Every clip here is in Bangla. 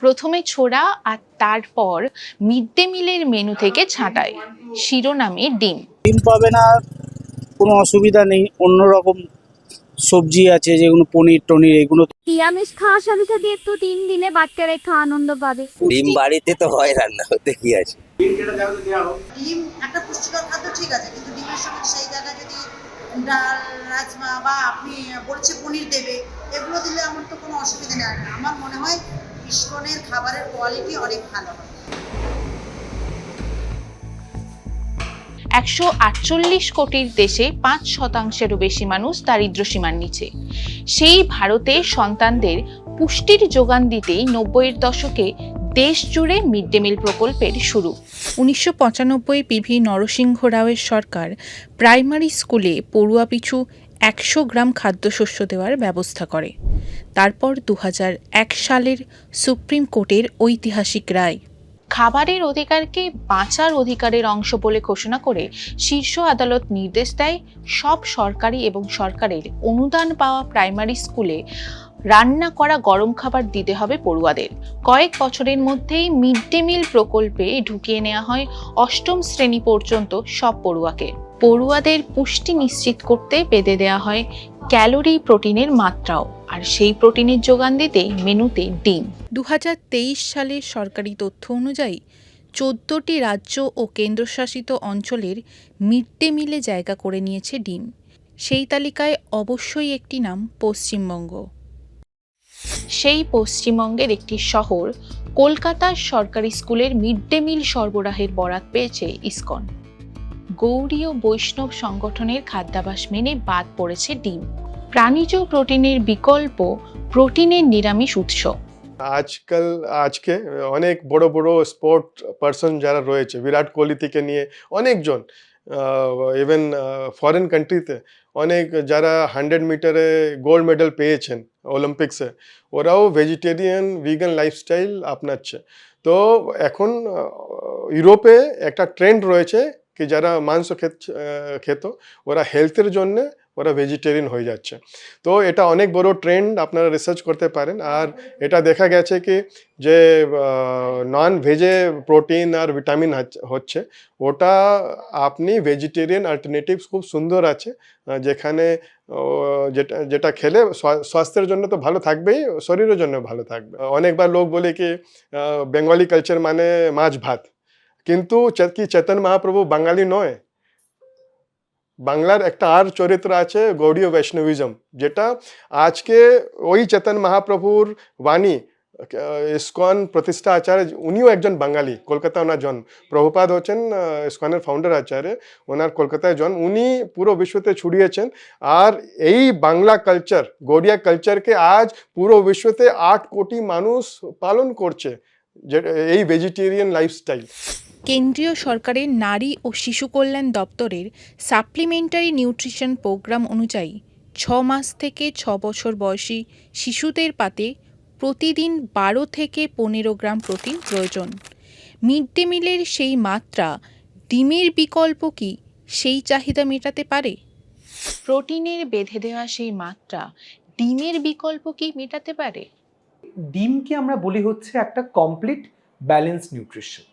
প্রথমে ছোড়া আর তারপর মিড ডে মিলের মেনু থেকে ছাঁটাই, শিরোনামে ডিম। ডিম পাবে না, কোনো অসুবিধা নেই, অন্যরকম সবজি আছে যেগুলো পনির টনির এগুলো। নিরামিষ খাওয়ার সাথে সাথে একটু ডিম দিলে বাচ্চারা একটু আনন্দ পাবে। ডিম বাড়িতে তো হয়, রান্না হতে কি আছে। ডিম একটা পুষ্টিকর খাদ্য, ঠিক আছে, কিন্তু ডিমের সঙ্গে সেই জায়গায় যদি ডাল, রাজমা বা আপনি বলছে পনির দেবে, এগুলো দিলে আমার তো কোনো অসুবিধা নেই। আমার মনে হয় ইসকনের খাবারের কোয়ালিটি অনেক ভালো হয়। 148 কোটির দেশে 5%-এরও বেশি মানুষ দারিদ্র্য সীমার নিচে। সেই ভারতে সন্তানদের পুষ্টির যোগান দিতেই 90-এর দশকে দেশ জুড়ে মিড ডে মিল প্রকল্পের শুরু। 1995 পিভি নরসিংহ রাওয়ের সরকার প্রাইমারি স্কুলে পড়ুয়া পিছু 100 গ্রাম খাদ্যশস্য দেওয়ার ব্যবস্থা করে। তারপর 2001 সালের সুপ্রিম কোর্টের ঐতিহাসিক রায় খাবারের অধিকারকে বাঁচার অধিকারের অংশ বলে ঘোষণা করে শীর্ষ আদালত নির্দেশ দেয় সব সরকারি এবং সরকারের অনুদান পাওয়া প্রাইমারি স্কুলে রান্না করা গরম খাবার দিতে হবে পড়ুয়াদের। কয়েক বছরের মধ্যেই মিড ডে মিল প্রকল্পে ঢুকিয়ে নেওয়া হয় 8ম শ্রেণী পর্যন্ত সব পড়ুয়াকে। পড়ুয়াদের পুষ্টি নিশ্চিত করতে বেঁধে দেওয়া হয় ক্যালোরি, প্রোটিনের মাত্রাও, আর সেই প্রোটিনের যোগান দিতে মেনুতে ডিম। 2023 সালের সরকারি তথ্য অনুযায়ী 14টি রাজ্য ও কেন্দ্রশাসিত অঞ্চলের মিড ডে মিলে জায়গা করে নিয়েছে ডিম। সেই তালিকায় অবশ্যই একটি নাম পশ্চিমবঙ্গ। সেই পশ্চিমবঙ্গের একটি শহর কলকাতার সরকারি স্কুলের মিড ডে মিল সরবরাহের বরাত পেয়েছে ইসকন। গৌড়ীয় বৈষ্ণব সংগঠনের খাদ্যাভ্যাস মেনে বাদ পড়েছে ডিম। প্রাণীজ প্রোটিনের বিকল্প প্রোটিনের নিরামিষ উৎস। আজকে অনেক বড় বড় স্পোর্ট পার্সন যারা রয়েছে, বিরাট কোহলি থেকে নিয়ে অনেকজন, ইভেন ফরেন কান্ট্রিতে অনেক যারা 100 মিটারে গোল্ড মেডেল পেয়েছেন অলিম্পিক্সে, ওরাও ভেজিটেরিয়ান ভিগান লাইফস্টাইল আপনাচ্ছে। তো এখন ইউরোপে একটা ট্রেন্ড রয়েছে কি যারা মাংস খেত ওরা হেলথের জন্যে ওরা ভেজিটেরিয়ান হয়ে যাচ্ছে। তো এটা অনেক বড় ট্রেন্ড, আপনারা রিসার্চ করতে পারেন। আর এটা দেখা গেছে কি যে নন ভেজে প্রোটিন আর ভিটামিন হচ্ছে, ওটা আপনি ভেজিটেরিয়ান অল্টারনেটিভস খুব সুন্দর আছে, যেখানে যেটা খেলে স্বাস্থ্যের জন্য তো ভালো থাকবেই, শরীরের জন্য ভালো থাকবে। অনেকবার লোক বলে কি বেঙ্গলি কালচার মানে মাছ ভাত, কিন্তু কি চেতন মহাপ্রভু বাঙালি নয়? বাংলার একটা আর চরিত্র আছে গৌড়ীয় বৈষ্ণবিজম, যেটা আজকে ওই চেতন মহাপ্রভুর বাণী ইসকন প্রতিষ্ঠা আচার্য, উনিও একজন বাঙালি, কলকাতা ওনার জন্ম। প্রভুপাদ হচ্ছেন ইসকনের ফাউন্ডার আচার্য, ওনার কলকাতায় জন্ম, উনি পুরো বিশ্বতে ছড়িয়েছেন। আর এই বাংলা কালচার, গৌড়িয়া কালচারকে আজ পুরো বিশ্বতে 8 কোটি মানুষ পালন করছে, যে এই ভেজিটেরিয়ান লাইফস্টাইল। কেন্দ্রীয় সরকারের নারী ও শিশু কল্যাণ দপ্তরের সাপ্লিমেন্টারি নিউট্রিশন প্রোগ্রাম অনুযায়ী 6 মাস থেকে 6 বছর বয়সী শিশুদের পাতে প্রতিদিন 12 থেকে 15 গ্রাম প্রোটিন প্রয়োজন। মিড ডে মিলের সেই মাত্রা ডিমের বিকল্প কি সেই চাহিদা মেটাতে পারে? প্রোটিনের বেঁধে দেওয়া সেই মাত্রা ডিমের বিকল্প কি মেটাতে পারে? ডিমকে আমরা বলি হচ্ছে একটা কমপ্লিট ব্যালেন্স নিউট্রিশন।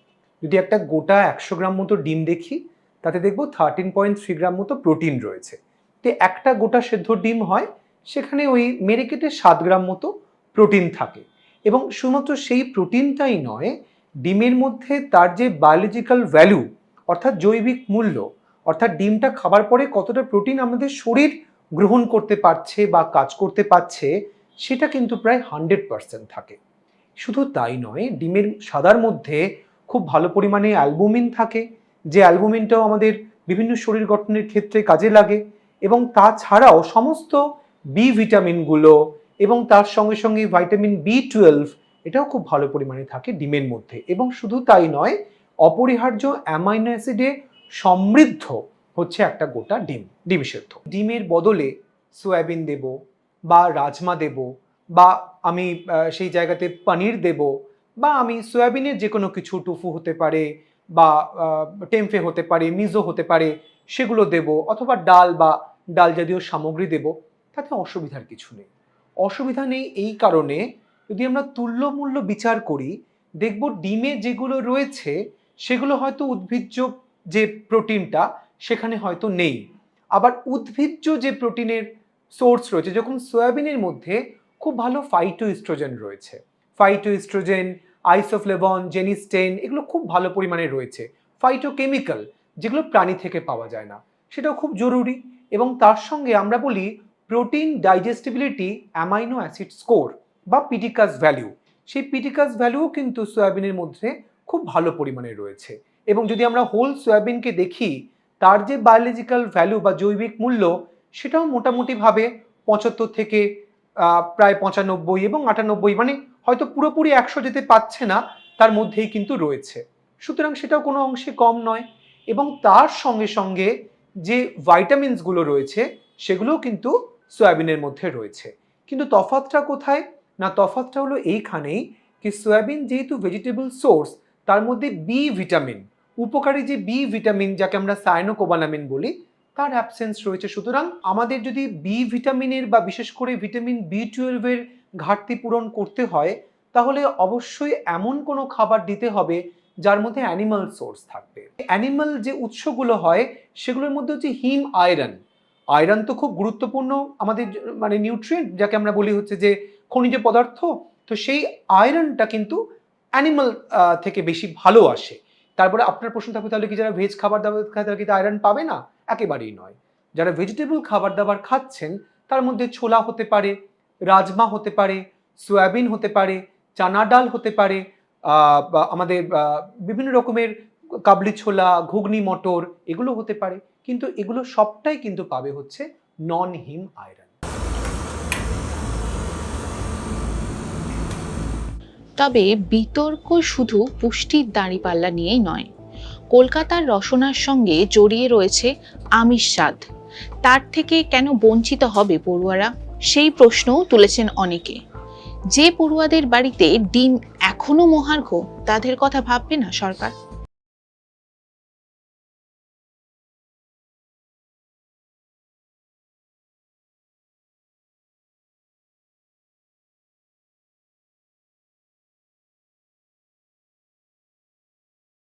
যদি একটা গোটা 100 গ্রাম মতো ডিম দেখি, তাতে দেখব 13.3 গ্রাম মতো প্রোটিন রয়েছে। তো একটা গোটা সেদ্ধ ডিম হয়, সেখানে ওই মেরে কেটে 7 গ্রাম মতো প্রোটিন থাকে। এবং শুধুমাত্র সেই প্রোটিনটাই নয়, ডিমের মধ্যে তার যে বায়োলজিক্যাল ভ্যালু, অর্থাৎ জৈবিক মূল্য, অর্থাৎ ডিমটা খাবার পরে কতটা প্রোটিন আমাদের শরীর গ্রহণ করতে পারছে বা কাজ করতে পারছে, সেটা কিন্তু প্রায় 100% থাকে। শুধু তাই নয়, ডিমের সাদার মধ্যে খুব ভালো পরিমাণে অ্যালবুমিন থাকে, যে অ্যালবুমিনটাও আমাদের বিভিন্ন শরীর গঠনের ক্ষেত্রে কাজে লাগে। এবং তাছাড়াও সমস্ত বি ভিটামিনগুলো এবং তার সঙ্গে সঙ্গে ভাইটামিন B12 এটাও খুব ভালো পরিমাণে থাকে ডিমের মধ্যে। এবং শুধু তাই নয়, অপরিহার্য অ্যামাইনো অ্যাসিডে সমৃদ্ধ হচ্ছে একটা গোটা ডিম সেদ্ধ। ডিমের বদলে সয়াবিন দেব বা রাজমা দেব, বা আমি সেই জায়গাতে পনির দেব, বা আমি সয়াবিনের যে কোনো কিছু, টোফু হতে পারে বা টেম্পে হতে পারে, মিজো হতে পারে, সেগুলো দেব, অথবা ডাল বা ডাল জাতীয় সামগ্রী দেব, তাতে অসুবিধার কিছু নেই। অসুবিধা নেই এই কারণে যদি আমরা তুল্যমূল্য বিচার করি, দেখব ডিমে যেগুলো রয়েছে সেগুলো হয়তো উদ্ভিজ্জ যে প্রোটিনটা সেখানে হয়তো নেই। আবার উদ্ভিজ্জ যে প্রোটিনের সোর্স রয়েছে, যখন সয়াবিনের মধ্যে খুব ভালো ফাইটোইস্ট্রোজেন রয়েছে, ফাইটোইস্ট্রোজেন, আইসোফ্লেভন, জেনিস্টেন, এগুলো খুব ভালো পরিমাণে রয়েছে। ফাইটোকেমিক্যাল যেগুলো প্রাণী থেকে পাওয়া যায় না, সেটাও খুব জরুরি। এবং তার সঙ্গে আমরা বলি প্রোটিন ডাইজেস্টিবিলিটি অ্যামাইনো অ্যাসিড স্কোর বা পিটিকাস ভ্যালু, সেই পিটিকাস ভ্যালুও কিন্তু সয়াবিনের মধ্যে খুব ভালো পরিমাণে রয়েছে। এবং যদি আমরা হোল সয়াবিনকে দেখি, তার যে বায়োলজিক্যাল ভ্যালু বা জৈবিক মূল্য সেটাও মোটামুটিভাবে 75 থেকে প্রায় 95 এবং 98, মানে হয়তো পুরোপুরি 100 যেতে পারছে না, তার মধ্যেই কিন্তু রয়েছে। সুতরাং সেটাও কোনো অংশে কম নয়। এবং তার সঙ্গে সঙ্গে যে ভাইটামিনসগুলো রয়েছে সেগুলোও কিন্তু সয়াবিনের মধ্যে রয়েছে। কিন্তু তফাৎটা কোথায়? না, তফাৎটা হলো এইখানেই কি সয়াবিন যেহেতু ভেজিটেবল সোর্স, তার মধ্যে বি ভিটামিন, উপকারী যে বি ভিটামিন যাকে আমরা সায়ানোকোবালামিন বলি, তার অ্যাবসেন্স রয়েছে। সুতরাং আমাদের যদি বি ভিটামিনের বা বিশেষ করে ভিটামিন B12 এর ঘাটতি পূরণ করতে হয়, তাহলে অবশ্যই এমন কোনো খাবার দিতে হবে যার মধ্যে অ্যানিমাল সোর্স থাকবে। অ্যানিমাল যে উৎসগুলো হয় সেগুলোর মধ্যে হচ্ছে হিম আয়রন। আয়রন তো খুব গুরুত্বপূর্ণ আমাদের মানে নিউট্রিয়েন্ট, যাকে আমরা বলি হচ্ছে যে খনিজ পদার্থ। তো সেই আয়রনটা কিন্তু অ্যানিমাল থেকে বেশি ভালো আসে। তারপরে আপনার প্রশ্ন থাকবে তাহলে কি যারা ভেজ খাবার দাবার খায় তারা কি আয়রন পাবে না? একেবারেই নয়। যারা ভেজিটেবল খাবার দাবার খাচ্ছেন তার মধ্যে ছোলা হতে পারে, রাজমা হতে পারে, সয়াবিন হতে পারে, চানা ডাল হতে পারে, বা আমাদের বিভিন্ন রকমের কাবলি ছোলা, ঘুগনি মটর, এগুলো হতে পারে। কিন্তু এগুলো সবটাই কিন্তু পাবে হচ্ছে নন হিম আয়রন। তবে বিতর্ক শুধু পুষ্টির দাঁড়িপাল্লা নিয়েই নয়, কলকাতার রসনার সঙ্গে জড়িয়ে রয়েছে আমিষ স্বাদ। তার থেকে কেন বঞ্চিত হবে পড়ুয়ারা, সেই প্রশ্নও তুলেছেন অনেকে। যে পড়ুয়াদের বাড়িতে ডিম এখনো মহার্ঘ, তাদের কথা ভাববে না সরকার?